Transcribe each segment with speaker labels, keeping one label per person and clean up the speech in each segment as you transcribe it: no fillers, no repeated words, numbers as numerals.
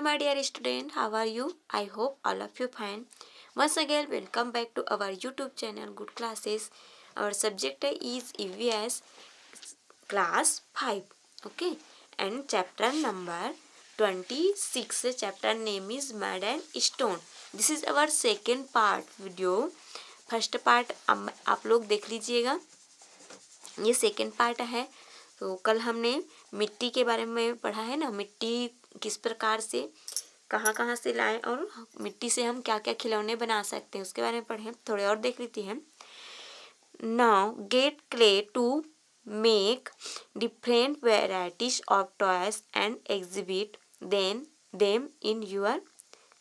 Speaker 1: my dear student, how are you? I hope all of you fine. Once again, welcome back to our YouTube channel Good Classes. Our subject is EVS class 5. Okay, and chapter number 26. Chapter name is Mud and Stone. This is our second part video. First part आप लोग देख लीजिएगा, ये second part है। तो कल हमने मिट्टी के बारे में पढ़ा है ना, मिट्टी किस प्रकार से कहाँ कहाँ से लाएं और मिट्टी से हम क्या क्या खिलौने बना सकते हैं उसके बारे में पढ़े। थोड़े और देख लेते हैं। Now get clay to make different varieties of toys and exhibit then them in your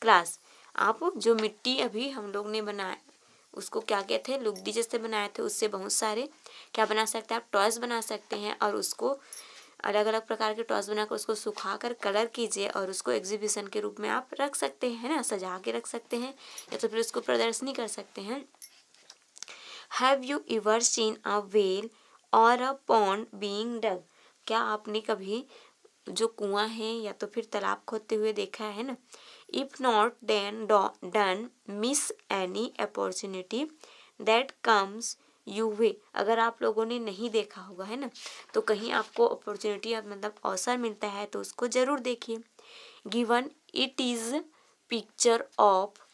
Speaker 1: class. आप जो मिट्टी अभी हम लोग ने बनाया उसको क्या कहते हैं, लुगदी जैसे बनाए थे, उससे बहुत सारे क्या बना सकते हैं आप, टॉयज बना सकते हैं। और उसको अलग अलग प्रकार के टॉयज बनाकर उसको सुखा कर कलर कीजिए और उसको एग्जीबिशन के रूप में आप रख सकते हैं ना, सजा के रख सकते हैं या तो फिर उसको प्रदर्शनी कर सकते हैं। Have you ever seen a well और अ पॉन्ड बीइंग डग? क्या आपने कभी जो कुआं है या तो फिर तालाब खोदते हुए देखा है ना। If not then don't miss any opportunity that comes you way. अगर आप लोगों ने नहीं देखा होगा है ना, तो कहीं आपको अपॉर्चुनिटी मतलब अवसर मिलता है तो उसको ज़रूर देखिए। Given it is picture of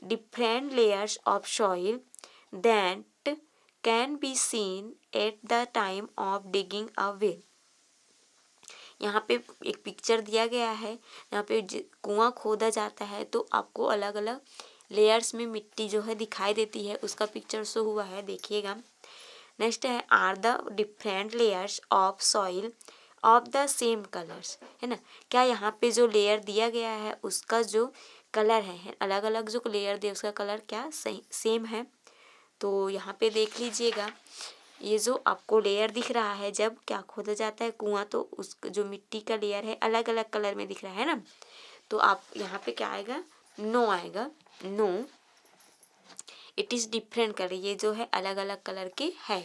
Speaker 1: different layers of soil that can be seen at the time of digging a well. यहाँ पे एक पिक्चर दिया गया है, यहाँ पे कुआं खोदा जाता है तो आपको अलग अलग लेयर्स में मिट्टी जो है दिखाई देती है, उसका पिक्चर शो हुआ है, देखिएगा। नेक्स्ट है are the different layers of soil of the same colours, है ना। क्या यहाँ पे जो लेयर दिया गया है उसका जो कलर है अलग अलग जो लेयर दिया उसका कलर क्या सही सेम है। तो यहाँ पे देख लीजिएगा, ये जो आपको लेयर दिख रहा है जब क्या खोदा जाता है कुआं तो उस जो मिट्टी का लेयर है अलग अलग कलर में दिख रहा है ना। तो आप यहाँ पे क्या आएगा, नो आएगा, no it is different colour, ये जो है अलग अलग कलर के है।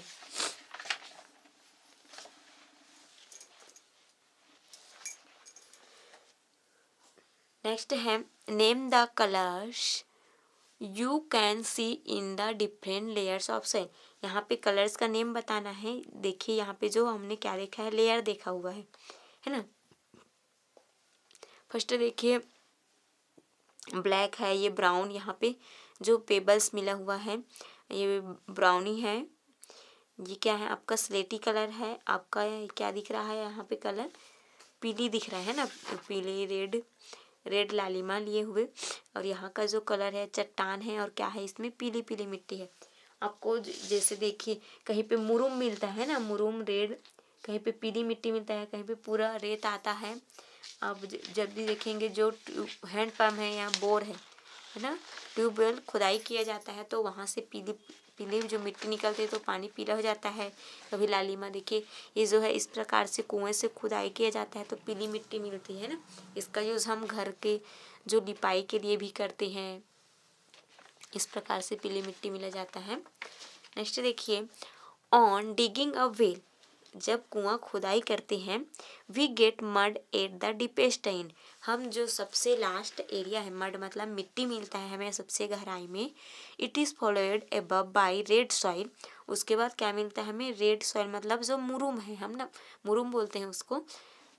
Speaker 1: नेक्स्ट है name the colours you can see in the different layers of soil. यहाँ पे कलर्स का नेम बताना है। देखिए यहाँ पे जो हमने क्या देखा है, लेयर देखा हुआ है ना। फर्स्ट देखिए ब्लैक है, ये ब्राउन, यहाँ पे जो पेबल्स मिला हुआ है ये ब्राउनी है। ये क्या है आपका स्लेटी कलर है। आपका क्या दिख रहा है यहाँ पे कलर, पीली दिख रहा है ना, पीली रेड लालिमा लिए हुए। और यहाँ का जो कलर है चट्टान है और क्या है इसमें पीली पीली मिट्टी है। आपको जैसे देखिए कहीं पे मुरुम मिलता है ना, मुरुम रेड, कहीं पे पीली मिट्टी मिलता है, कहीं पे पूरा रेत आता है। अब जब भी देखेंगे जो हैंड पंप है या बोर है ना, ट्यूबवेल खुदाई किया जाता है तो वहाँ से पीली पीली जो मिट्टी निकलती है तो पानी पीला हो जाता है। कभी लालिमा देखिए, ये जो है इस प्रकार से कुएं से खुदाई किया जाता है तो पीली मिट्टी मिलती है ना। इसका यूज़ हम घर के जो लिपाई के लिए भी करते हैं, इस प्रकार से पीली मिट्टी मिला जाता है। नेक्स्ट देखिए ऑन डिगिंग अ वेल, जब कुआं खुदाई करते हैं we get mud at the deepest end, हम जो सबसे लास्ट एरिया है, मड मतलब मिट्टी मिलता है हमें सबसे गहराई में। It is followed above by red soil, उसके बाद क्या मिलता है हमें, रेड सॉइल मतलब जो मुरुम है, हम ना मुरुम बोलते हैं उसको,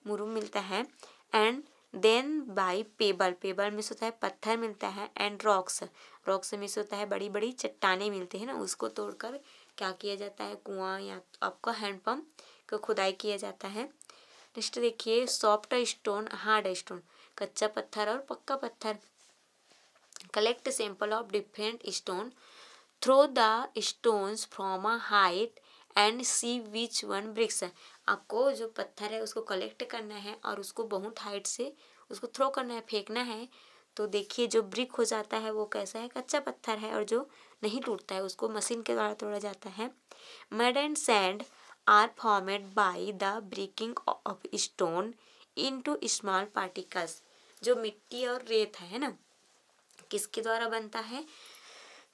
Speaker 1: मुरुम मिलता है। And then by pebble, pebble में से होता है पत्थर मिलता है। एंड रॉक्स, रॉक्स में से होता है बड़ी बड़ी चट्टाने मिलती है ना, उसको तोड़कर क्या किया जाता है, कुआं या आपका हैंडपम्प को खुदाई किया जाता है। नेक्स्ट देखिए सॉफ्ट स्टोन हार्ड स्टोन, कच्चा पत्थर और पक्का पत्थर। Collect sample of different stone, throw the stones from a height and see which one breaks. आपको जो पत्थर है उसको कलेक्ट करना है और उसको बहुत हाइट से उसको थ्रो करना है, फेंकना है। तो देखिए जो ब्रिक हो जाता है वो कैसा है, कच्चा पत्थर है, और जो नहीं टूटता है उसको मशीन के द्वारा तोड़ा जाता है। Mud and sand are formed by the breaking of stone into small particles. जो मिट्टी और रेत है ना, किसके द्वारा बनता है,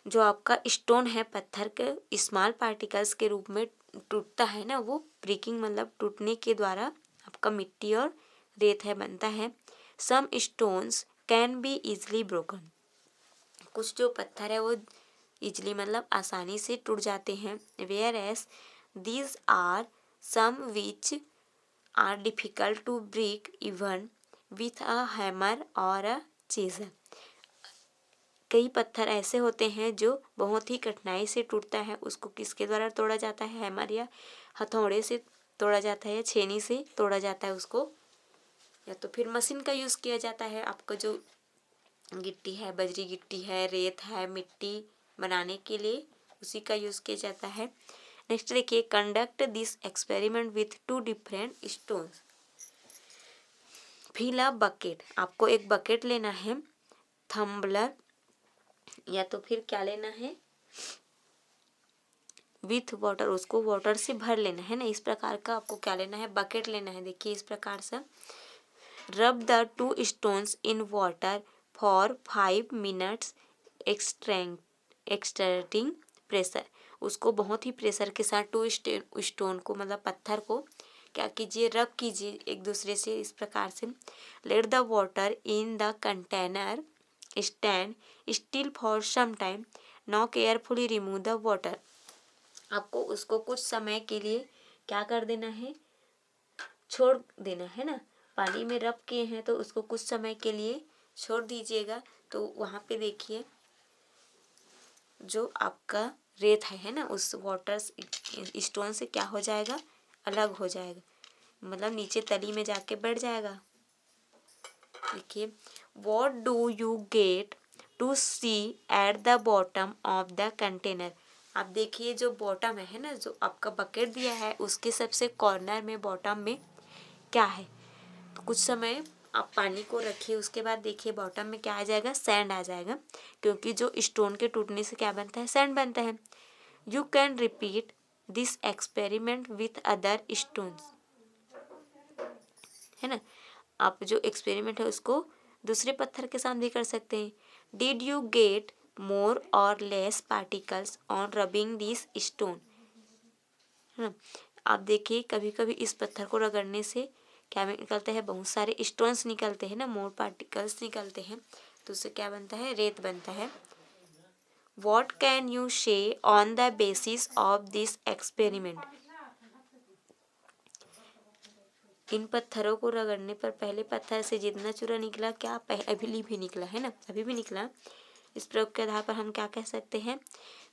Speaker 1: जो आपका स्टोन है पत्थर के स्मॉल पार्टिकल्स के रूप में टूटता है ना, वो ब्रेकिंग मतलब टूटने के द्वारा आपका मिट्टी और रेत है बनता है। Some stones can be easily broken. कुछ जो पत्थर है वो इजली मतलब आसानी से टूट जाते हैं। Whereas these are some which are difficult to break even with a hammer और अ चीज़र। कई पत्थर ऐसे होते हैं जो बहुत ही कठिनाई से टूटता है, उसको किसके द्वारा तोड़ा जाता है, हैमर या हथौड़े से तोड़ा जाता है या छेनी से तोड़ा जाता है उसको, या तो फिर मशीन का यूज़ किया जाता है। आपका जो गिट्टी है, बजरी गिट्टी है, रेत है, मिट्टी बनाने के लिए उसी का यूज़ किया जाता है। नेक्स्ट देखिए, conduct this experiment with 2 different stones. Fill a bucket, आपको एक बकेट लेना है, थम्बलर या तो फिर क्या लेना है, विथ वाटर, उसको वाटर से भर लेना है ना। इस प्रकार का आपको क्या लेना है, बकेट लेना है। देखिए इस प्रकार से रब the 2 stones in water for 5 minutes extracting pressure. उसको बहुत ही प्रेशर के साथ 2 स्टोन को मतलब पत्थर को क्या कीजिए, रब कीजिए एक दूसरे से इस प्रकार से। Let the water in the container stand still for some time, now carefully remove the water. आपको उसको कुछ समय के लिए क्या कर देना है, छोड़ देना है ना। पानी में रब किए हैं तो उसको कुछ समय के लिए छोड़ दीजिएगा। तो वहाँ पे देखिए जो आपका रेत है ना, उस वाटर स्टोन से क्या हो जाएगा, अलग हो जाएगा, मतलब नीचे तली में जाके बैठ जाएगा। देखिए, what do you get to see at the bottom of the container. आप देखिए जो बॉटम है ना, जो आपका बकेट दिया है उसके सबसे कॉर्नर में बॉटम में क्या है। तो कुछ समय आप पानी को रखिए, उसके बाद देखिए बॉटम में क्या आ जाएगा, सैंड आ जाएगा, क्योंकि जो स्टोन के टूटने से क्या बनता है, सैंड बनता है। You can repeat this experiment with other stones, है ना। आप जो एक्सपेरिमेंट है उसको दूसरे पत्थर के साथ भी कर सकते हैं। डिड यू गेट मोर और less particles on rubbing this stone, है ना। आप देखिए कभी कभी इस पत्थर को रगड़ने से क्या निकलते हैं, बहुत सारे स्टोन्स निकलते हैं ना, मोर पार्टिकल्स निकलते हैं, तो उससे क्या बनता है, रेत बनता है। What can you say on the basis of this experiment. इन पत्थरों को रगड़ने पर पहले पत्थर से जितना चूरा निकला, क्या अभी भी निकला है ना, अभी भी निकला। इस प्रयोग के आधार पर हम क्या कह सकते हैं,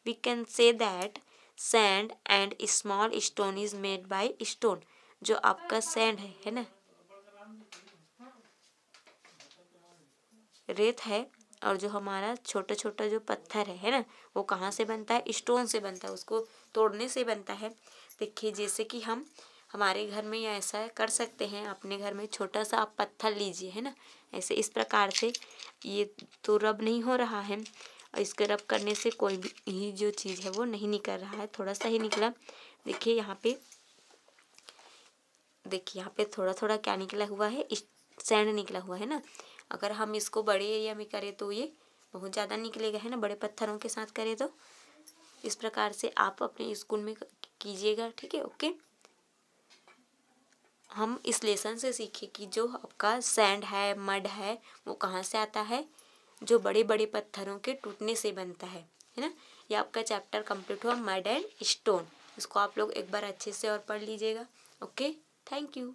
Speaker 1: we can say that sand and small stone is made by stone. जो आपका सैंड है ना, रेत है, और जो हमारा छोटा छोटा जो पत्थर है ना, वो कहाँ से बनता है, स्टोन से बनता है, उसको तोड़ने से बनता है। देखिए जैसे कि हम हमारे घर में या ऐसा कर सकते हैं, अपने घर में छोटा सा आप पत्थर लीजिए, है ना, ऐसे इस प्रकार से। ये तो रब नहीं हो रहा है, और इसके रब करने से कोई भी जो चीज़ है वो नहीं निकल रहा है, थोड़ा सा ही निकला। देखिए यहाँ पे, देखिए यहाँ पे थोड़ा थोड़ा क्या निकला हुआ है, सैंड निकला हुआ है ना। अगर हम इसको बड़े एरिया में करें तो ये बहुत ज़्यादा निकलेगा, है ना, बड़े पत्थरों के साथ करें तो। इस प्रकार से आप अपने स्कूल में कीजिएगा, ठीक है, ओके। हम इस लेसन से सीखे कि जो आपका सैंड है, मड है, वो कहाँ से आता है, जो बड़े बड़े पत्थरों के टूटने से बनता है ना। ये आपका चैप्टर कंप्लीट हुआ, मड एंड स्टोन। इसको आप लोग एक बार अच्छे से और पढ़ लीजिएगा, ओके। Thank you.